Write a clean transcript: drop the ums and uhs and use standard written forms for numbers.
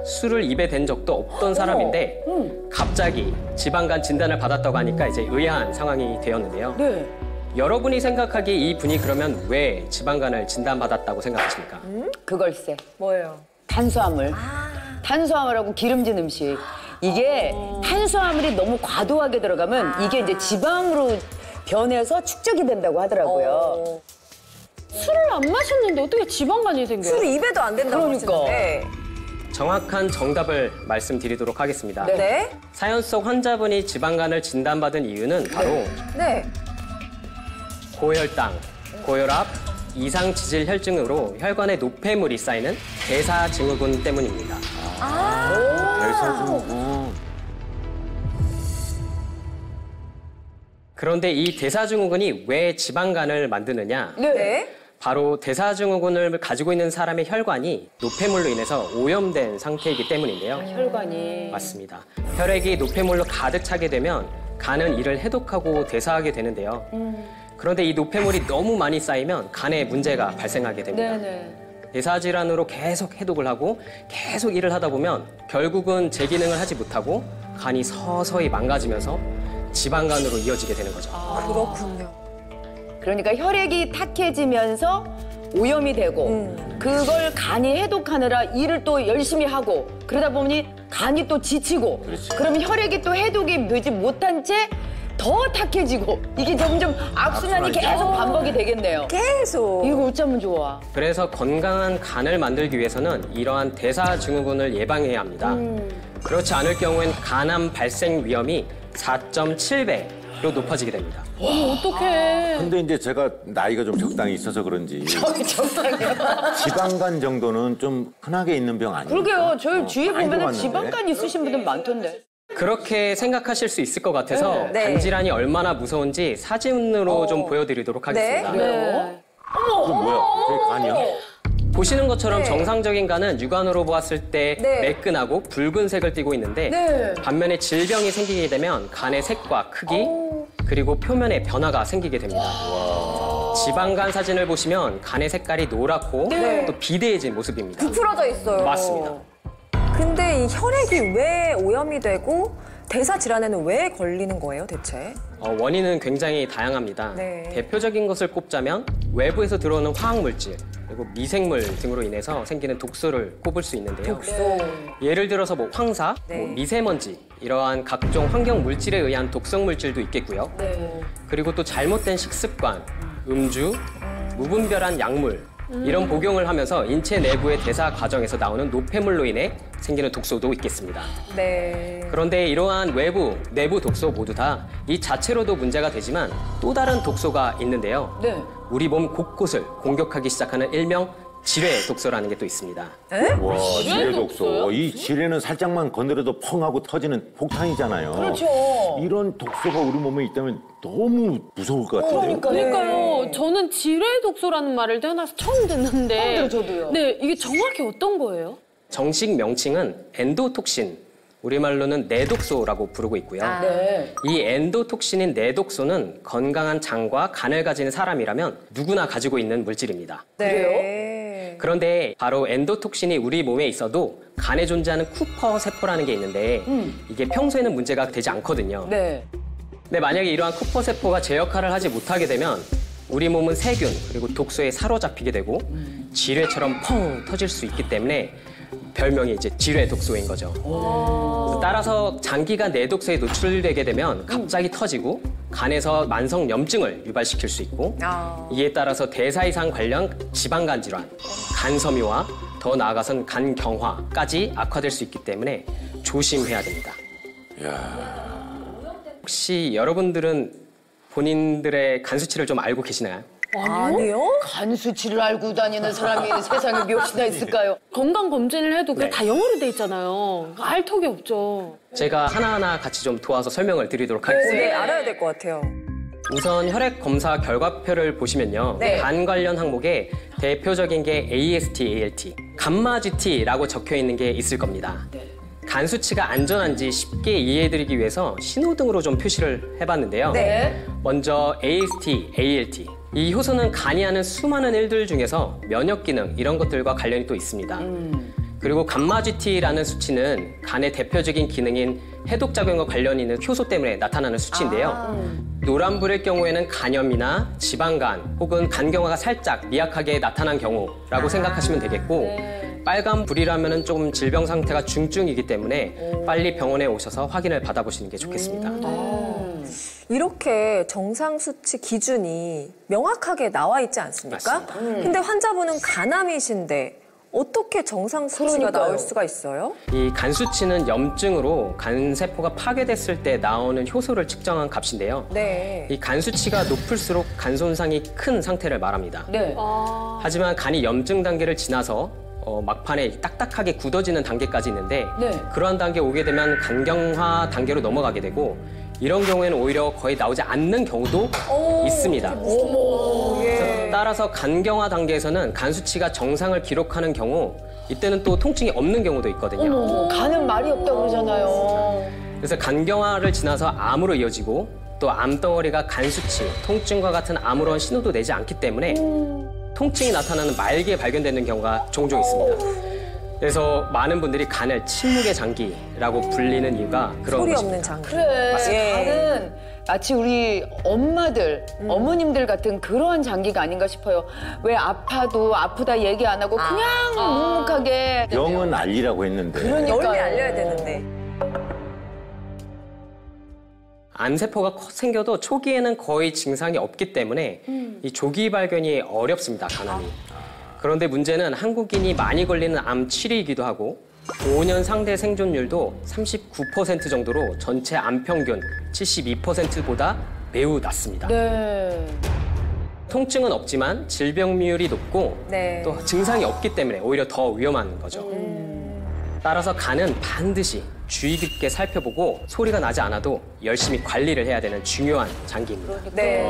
술을 입에 댄 적도 없던 사람인데 갑자기 지방간 진단을 받았다고 하니까 이제 의아한 상황이 되었는데요. 네. 여러분이 생각하기에 이 분이 그러면 왜 지방간을 진단받았다고 생각하십니까? 그걸세. 뭐예요? 탄수화물. 탄수화물하고 기름진 음식. 이게 탄수화물이 너무 과도하게 들어가면 이게 이제 지방으로 변해서 축적이 된다고 하더라고요. 술을 안 마셨는데 어떻게 지방간이 생겨요? 술을 입에도 안 된다고 그러니까. 하시는데. 정확한 정답을 말씀드리도록 하겠습니다. 네. 사연 속 환자분이 지방간을 진단받은 이유는 바로 네. 고혈당, 고혈압, 이상 지질 혈증으로 혈관에 노폐물이 쌓이는 대사증후군 때문입니다. 대사증후군. 그런데 이 대사증후군이 왜 지방간을 만드느냐? 네. 바로 대사증후군을 가지고 있는 사람의 혈관이 노폐물로 인해서 오염된 상태이기 때문인데요. 혈관이. 맞습니다. 혈액이 노폐물로 가득 차게 되면 간은 이를 해독하고 대사하게 되는데요. 그런데 이 노폐물이 너무 많이 쌓이면 간에 문제가 발생하게 됩니다. 네네. 대사질환으로 계속 해독을 하고 계속 일을 하다 보면 결국은 제 기능을 하지 못하고 간이 서서히 망가지면서 지방간으로 이어지게 되는 거죠. 그렇군요. 그러니까 혈액이 탁해지면서 오염이 되고 그걸 간이 해독하느라 일을 또 열심히 하고 그러다 보니 간이 또 지치고 그러면 혈액이 또 해독이 되지 못한 채 더 탁해지고 이게 점점 악순환이 계속 반복이 되겠네요. 계속. 이거 어쩌면 좋아. 그래서 건강한 간을 만들기 위해서는 이러한 대사증후군을 예방해야 합니다. 그렇지 않을 경우엔 간암 발생 위험이 4.7배로 높아지게 됩니다. 어떡해. 근데 이제 제가 나이가 좀 적당히 있어서 그런지 지방간 정도는 좀 흔하게 있는 병 아니에요? 그러게요. 저희 주위에 많이 보면 들어봤는데. 지방간 있으신 분들 많던데. 그렇게 생각하실 수 있을 것 같아서 네. 간질환이 얼마나 무서운지 사진으로 좀 보여드리도록 하겠습니다. 네. 그게 뭐야? 그게 간이야? 보시는 것처럼 네. 정상적인 간은 육안으로 보았을 때 네. 매끈하고 붉은색을 띠고 있는데 네. 반면에 질병이 생기게 되면 간의 색과 크기 그리고 표면에 변화가 생기게 됩니다. 지방간 사진을 보시면 간의 색깔이 노랗고 네. 또 비대해진 모습입니다. 부풀어져 있어요. 맞습니다. 근데 이 혈액이 왜 오염이 되고 대사 질환에는 왜 걸리는 거예요, 대체? 원인은 굉장히 다양합니다. 네. 대표적인 것을 꼽자면 외부에서 들어오는 화학물질 그리고 미생물 등으로 인해서 생기는 독소를 꼽을 수 있는데요. 예를 들어서 뭐 황사, 네. 뭐 미세먼지 이러한 각종 환경 물질에 의한 독성 물질도 있겠고요. 그리고 또 잘못된 식습관, 음주, 무분별한 약물 이런 복용을 하면서 인체 내부의 대사 과정에서 나오는 노폐물로 인해 생기는 독소도 있겠습니다. 네. 그런데 이러한 외부, 내부 독소 모두 다 이 자체로도 문제가 되지만 또 다른 독소가 있는데요. 네. 우리 몸 곳곳을 공격하기 시작하는 일명 지뢰 독소라는 게 또 있습니다. 와, 지뢰 독소. 이 지뢰는 살짝만 건드려도 펑 하고 터지는 폭탄이잖아요. 그렇죠. 이런 독소가 우리 몸에 있다면 너무 무서울 것 같은데요. 그러니까요. 저는 지뢰 독소라는 말을 태어나서 처음 듣는데. 저도요. 네, 이게 정확히 어떤 거예요? 정식 명칭은 엔도톡신, 우리말로는 내독소라고 부르고 있고요. 네. 이 엔도톡신인 내독소는 건강한 장과 간을 가진 사람이라면 누구나 가지고 있는 물질입니다. 네. 그런데 바로 엔도톡신이 우리 몸에 있어도 간에 존재하는 쿠퍼 세포라는 게 있는데 이게 평소에는 문제가 되지 않거든요. 네. 근데 만약에 이러한 쿠퍼 세포가 제 역할을 하지 못하게 되면 우리 몸은 세균 그리고 독소에 사로잡히게 되고 지뢰처럼 펑 터질 수 있기 때문에 별명이 이제 지뢰 독소인 거죠. 따라서 장기간 내독소에 노출되게 되면 갑자기 터지고 간에서 만성 염증을 유발시킬 수 있고 이에 따라서 대사 이상 관련 지방간 질환, 간섬유와 더 나아가선 간경화까지 악화될 수 있기 때문에 조심해야 됩니다. 혹시 여러분들은 본인들의 간 수치를 좀 알고 계시나요? 아니요? 간 수치를 알고 다니는 사람이 세상에 몇이나 있을까요? 건강 검진을 해도 그게 네. 다 영어로 돼 있잖아요. 알 턱이 없죠. 제가 하나하나 같이 좀 도와서 설명을 드리도록 네, 하겠습니다. 알아야 될 것 같아요. 우선 혈액 검사 결과표를 보시면요. 네. 간 관련 항목에 대표적인 게 AST, ALT, 감마 GT라고 적혀 있는 게 있을 겁니다. 간 수치가 안전한지 쉽게 이해해드리기 위해서 신호등으로 좀 표시를 해봤는데요. 네. 먼저 AST, ALT. 이 효소는 간이 하는 수많은 일들 중에서 면역 기능 이런 것들과 관련이 또 있습니다. 그리고 감마 GT라는 수치는 간의 대표적인 기능인 해독 작용과 관련 있는 효소 때문에 나타나는 수치인데요. 노란불일 경우에는 간염이나 지방간 혹은 간경화가 살짝 미약하게 나타난 경우라고 생각하시면 되겠고 빨간불이라면 조금 질병 상태가 중증이기 때문에 빨리 병원에 오셔서 확인을 받아보시는 게 좋겠습니다. 이렇게 정상 수치 기준이 명확하게 나와 있지 않습니까? 근데 환자분은 간암이신데 어떻게 정상 수치가 그러니까요. 나올 수가 있어요? 이 간 수치는 염증으로 간 세포가 파괴됐을 때 나오는 효소를 측정한 값인데요. 네. 이 간 수치가 높을수록 간 손상이 큰 상태를 말합니다. 네. 하지만 간이 염증 단계를 지나서 막판에 딱딱하게 굳어지는 단계까지 있는데 네. 그러한 단계에 오게 되면 간경화 단계로 넘어가게 되고 이런 경우에는 오히려 거의 나오지 않는 경우도 있습니다. 따라서 간경화 단계에서는 간 수치가 정상을 기록하는 경우 이때는 또 통증이 없는 경우도 있거든요. 간은 말이 없다고 그러잖아요. 그래서 간경화를 지나서 암으로 이어지고 또 암덩어리가 간 수치, 통증과 같은 아무런 신호도 내지 않기 때문에 통증이 나타나는 말기에 발견되는 경우가 종종 있습니다. 그래서 많은 분들이 간을 침묵의 장기라고 불리는 이유가 그런 소리 것입니다. 없는 장기. 그래. 예. 간은 마치 우리 엄마들, 어머님들 같은 그러한 장기가 아닌가 싶어요. 왜 아파도 아프다 얘기 안 하고 그냥 묵묵하게. 병은 알리라고 했는데. 그러니까요. 널리 알려야 되는데. 암세포가 생겨도 초기에는 거의 증상이 없기 때문에 이 조기 발견이 어렵습니다, 간암이. 그런데 문제는 한국인이 많이 걸리는 암 7위이기도 하고 5년 상대 생존율도 39% 정도로 전체 암 평균 72%보다 매우 낮습니다. 네. 통증은 없지만 질병률이 높고 네. 또 증상이 없기 때문에 오히려 더 위험한 거죠. 따라서 간은 반드시 주의 깊게 살펴보고 소리가 나지 않아도 열심히 관리를 해야 되는 중요한 장기입니다. 네.